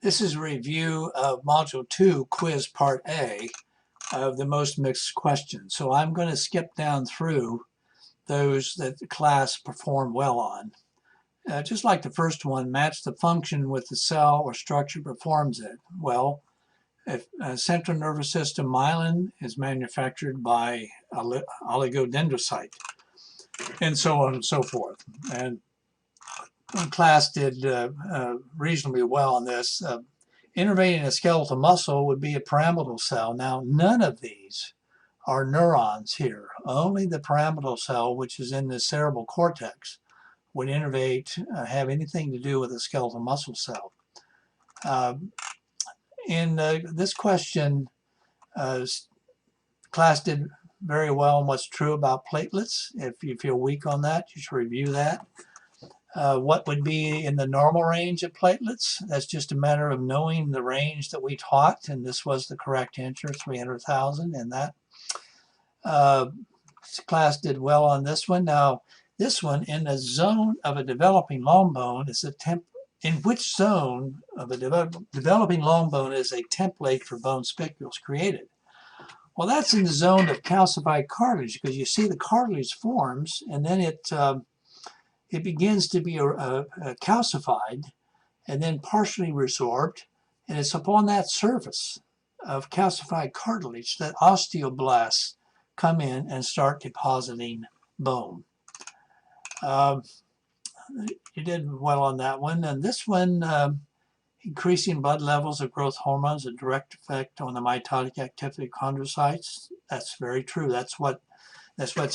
This is a review of Module 2, Quiz Part A of the most mixed questions. So I'm going to skip down through those that the class performed well on. Just like the first one, match the function with the cell or structure performs it. Well, if central nervous system myelin is manufactured by oligodendrocyte, and so on and so forth. And the class did reasonably well on this. Innervating a skeletal muscle would be a pyramidal cell. Now, none of these are neurons here. Only the pyramidal cell, which is in the cerebral cortex, would innervate, have anything to do with a skeletal muscle cell. In this question, class did very well on what's true about platelets. If you feel weak on that, you should review that. What would be in the normal range of platelets? That's just a matter of knowing the range that we taught, and this was the correct answer, 300,000 in that. Class did well on this one. Now, this one, in the zone of a developing long bone, is in which zone of a developing long bone is a template for bone spicules created? Well, that's in the zone of calcified cartilage, because you see the cartilage forms, and then it begins to be calcified and then partially resorbed, and it's upon that surface of calcified cartilage that osteoblasts come in and start depositing bone. You did well on that one. And this one, increasing blood levels of growth hormones, a direct effect on the mitotic activity of chondrocytes. That's very true. That's what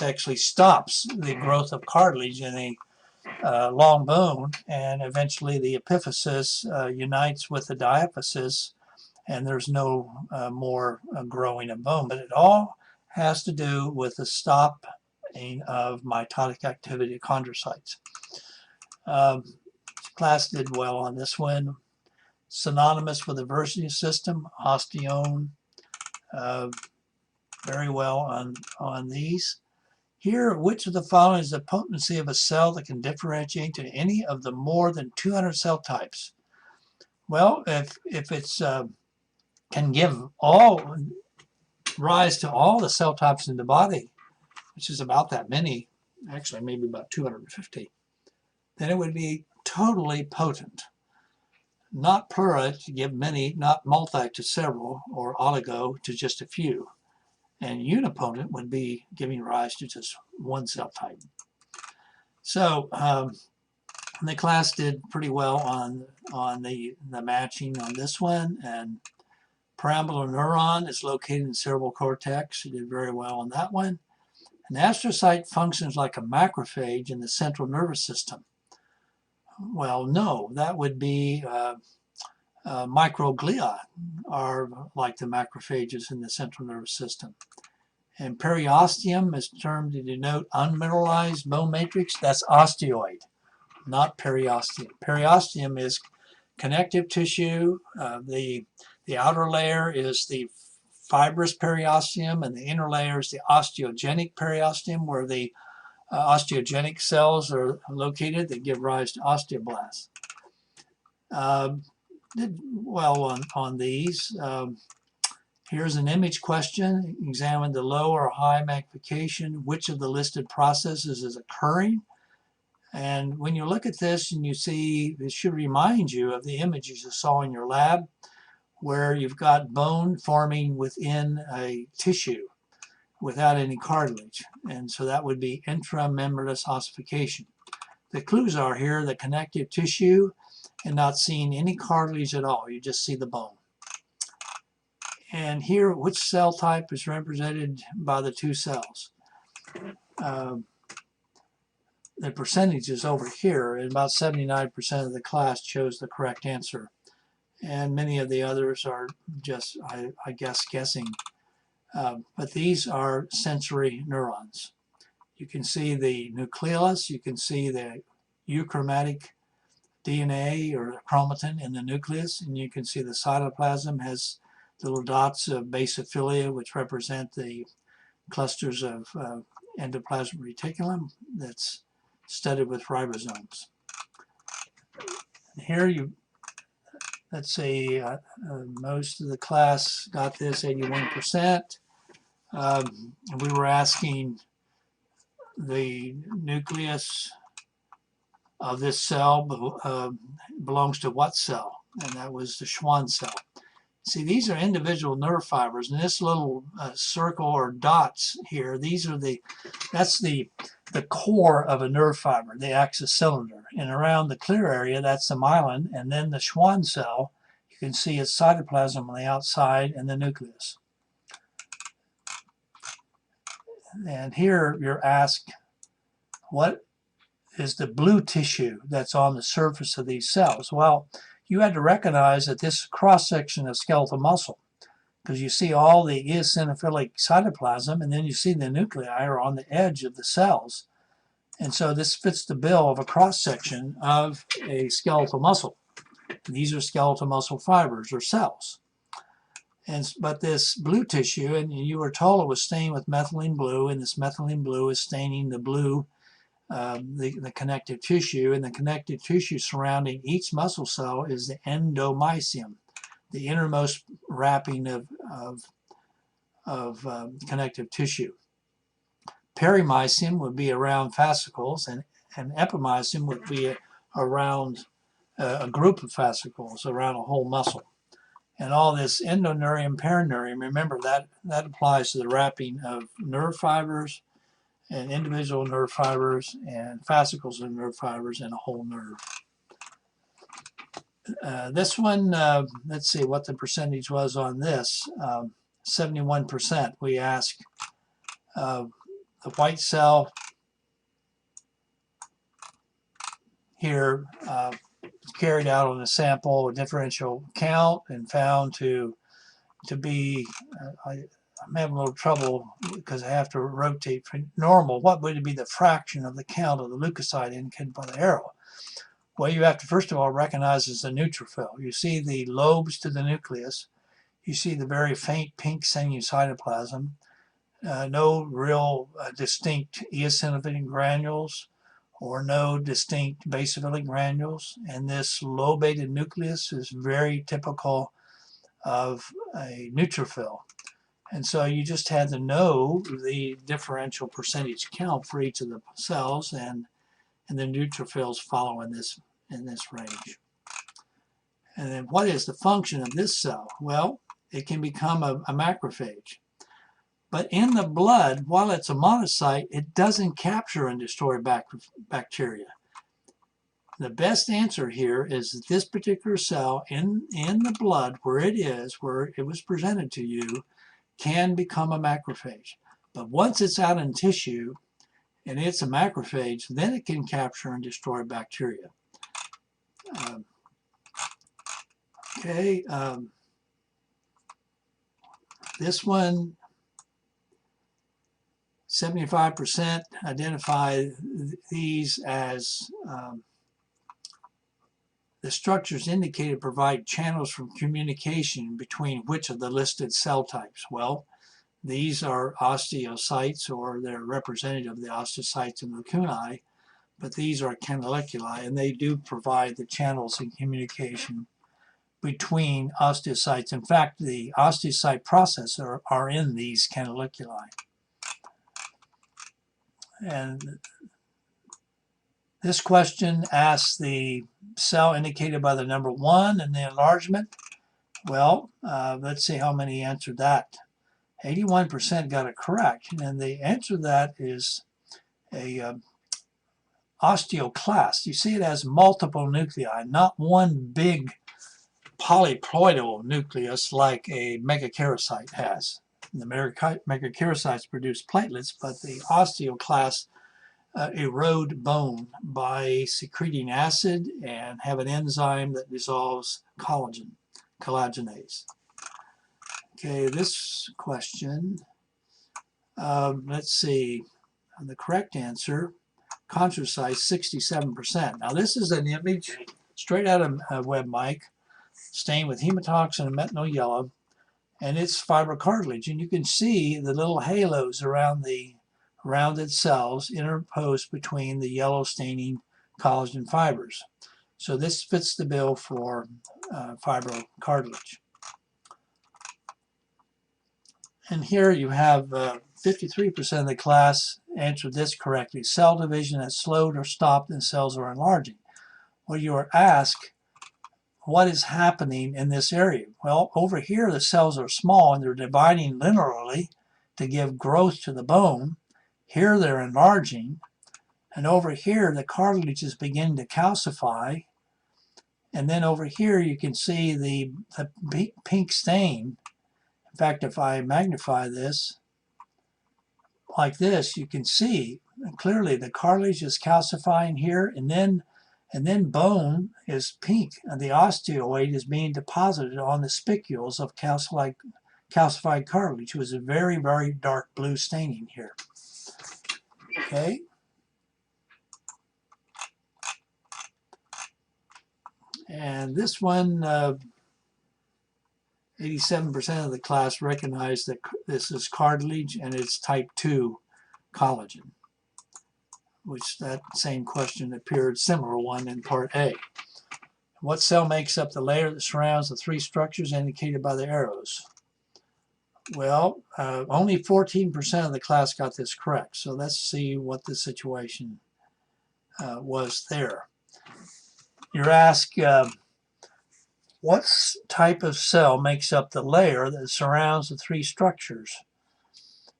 actually stops the growth of cartilage in a long bone, and eventually the epiphysis unites with the diaphysis, and there's no more growing of bone. But it all has to do with the stopping of mitotic activity of chondrocytes. Class did well on this one. Synonymous with the diversity system, osteome, very well on these. Here, which of the following is the potency of a cell that can differentiate to any of the more than 200 cell types? Well, if it's can give rise to all the cell types in the body, which is about that many, actually maybe about 250, then it would be totally potent. Not plura to give many, not multi to several, or oligo to just a few. And unipotent would be giving rise to just one cell type. So the class did pretty well on the matching on this one. And pyramidal neuron is located in the cerebral cortex. It did very well on that one. An astrocyte functions like a macrophage in the central nervous system. Well, no, that would be microglia are like the macrophages in the central nervous system. And periosteum is termed to denote unmineralized bone matrix. That's osteoid, not periosteum. Periosteum is connective tissue. The outer layer is the fibrous periosteum, and the inner layer is the osteogenic periosteum, where the osteogenic cells are located that give rise to osteoblasts. Did well on these. Here's an image question. Examine the low or high magnification. Which of the listed processes is occurring? And when you look at this and you see, it should remind you of the images you saw in your lab, where you've got bone forming within a tissue without any cartilage. And so that would be intramembranous ossification. The clues are here, the connective tissue and not seeing any cartilage at all. You just see the bone. And here, which cell type is represented by the two cells? The percentage is over here, and about 79% of the class chose the correct answer. And many of the others are just, I guess, guessing. But these are sensory neurons. You can see the nucleolus, you can see the euchromatic DNA or chromatin in the nucleus, and you can see the cytoplasm has little dots of basophilia, which represent the clusters of endoplasmic reticulum that's studded with ribosomes. And here let's see, most of the class got this, 81%. We were asking the nucleus of this cell belongs to what cell? And that was the Schwann cell. See, these are individual nerve fibers, and this little circle or dots here, that's the core of a nerve fiber, the axis cylinder. And around the clear area, that's the myelin, and then the Schwann cell, you can see its cytoplasm on the outside and the nucleus. And here you're asked, what is the blue tissue that's on the surface of these cells? Well, you had to recognize that this cross-section of skeletal muscle, because you see all the eosinophilic cytoplasm, and then you see the nuclei are on the edge of the cells. And so this fits the bill of a cross-section of a skeletal muscle. These are skeletal muscle fibers or cells. But this blue tissue, and you were told it was stained with methylene blue, and this methylene blue is staining the blue the connective tissue, and the connective tissue surrounding each muscle cell is the endomysium, the innermost wrapping of connective tissue. Perimysium would be around fascicles, and epimysium would be around a group of fascicles, around a whole muscle. And all this endoneurium, perineurium, remember that applies to the wrapping of nerve fibers, and individual nerve fibers, and fascicles of nerve fibers, and a whole nerve. This one, let's see what the percentage was on this. 71%. We asked the white cell here carried out on a sample, a differential count, and found to be, I'm having a little trouble because I have to rotate for normal. What would be the fraction of the count of the leukocyte indicated by the arrow? Well, you have to first of all recognize as a neutrophil. You see the lobes to the nucleus. You see the very faint pink cytoplasm. No real distinct eosinophilic granules or no distinct basophilic granules. And this lobated nucleus is very typical of a neutrophil. And so you just had to know the differential percentage count for each of the cells, and the neutrophils follow in this range. And then what is the function of this cell? Well, it can become a macrophage. But in the blood, while it's a monocyte, it doesn't capture and destroy bacteria. The best answer here is that this particular cell in the blood, where it was presented to you, can become a macrophage. But once it's out in tissue and it's a macrophage, then it can capture and destroy bacteria. This one, 75% identify these as the structures indicated provide channels for communication between which of the listed cell types. Well, these are osteocytes, or they're representative of the osteocytes and lacunae, but these are canaliculi, and they do provide the channels in communication between osteocytes. In fact, the osteocyte process are in these canaliculi. And this question asks the cell indicated by the number 1 and the enlargement. Well, let's see how many answered that. 81% got it correct, and the answer to that is a osteoclast. You see, it has multiple nuclei, not one big polyploidal nucleus like a megakaryocyte has. The megakaryocytes produce platelets, but the osteoclasts erode bone by secreting acid and have an enzyme that dissolves collagen, collagenase. Okay, this question, let's see, the correct answer, chondrocytes, 67%. Now this is an image straight out of WebMike, stained with hematoxin and methanol yellow, and it's fibrocartilage, and you can see the little halos around the rounded cells interposed between the yellow staining collagen fibers. So this fits the bill for fibrocartilage. And here you have 53% of the class answered this correctly. Cell division has slowed or stopped and cells are enlarging. Well, you are asked, what is happening in this area? Well, over here the cells are small and they're dividing linearly to give growth to the bone. Here they're enlarging. And over here the cartilage is beginning to calcify. And then over here you can see the pink stain. In fact, if I magnify this like this, you can see clearly the cartilage is calcifying here, and then bone is pink, and the osteoid is being deposited on the spicules of calcified cartilage, which is a very, very dark blue staining here. Okay. And this one, 87% of the class recognized that this is cartilage and it's type 2 collagen, which that same question appeared, similar one in part A. What cell makes up the layer that surrounds the three structures indicated by the arrows? Well, only 14% of the class got this correct. So let's see what the situation was there. You're asked, what type of cell makes up the layer that surrounds the three structures?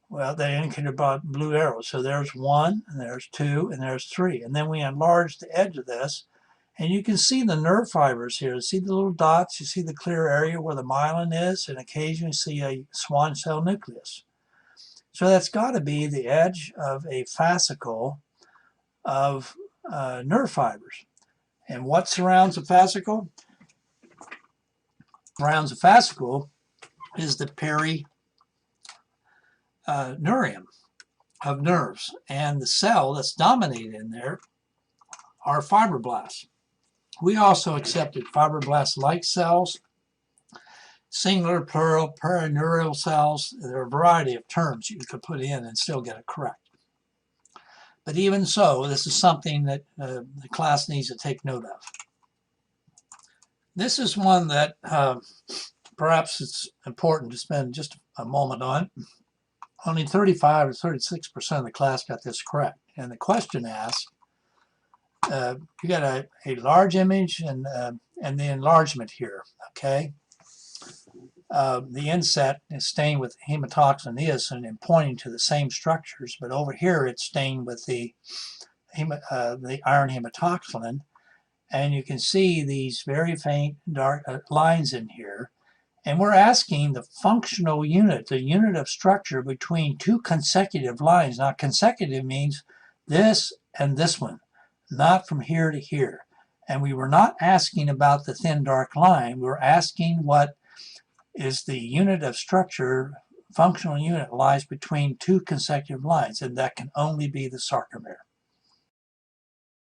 Well, they indicated by blue arrows. So there's 1, and there's 2, and there's 3. And then we enlarge the edge of this, and you can see the nerve fibers here. See the little dots? You see the clear area where the myelin is, and occasionally see a Schwann cell nucleus. So that's got to be the edge of a fascicle of nerve fibers. And what surrounds a fascicle? Surrounds a fascicle is the perineurium of nerves, and the cell that's dominated in there are fibroblasts. We also accepted fibroblast-like cells, singular, plural, perineurial cells. There are a variety of terms you could put in and still get it correct. But even so, this is something that the class needs to take note of. This is one that perhaps it's important to spend just a moment on. Only 35 or 36% of the class got this correct. And the question asks, you got a large image and the enlargement here, okay? The inset is stained with hematoxin eosin and pointing to the same structures, but over here it's stained with the iron hematoxylin. And you can see these very faint dark lines in here. And we're asking the functional unit, the unit of structure between two consecutive lines. Now, consecutive means this and this one, not from here to here. And we were not asking about the thin dark line. We were asking what is the unit of structure, functional unit lies between two consecutive lines, and that can only be the sarcomere.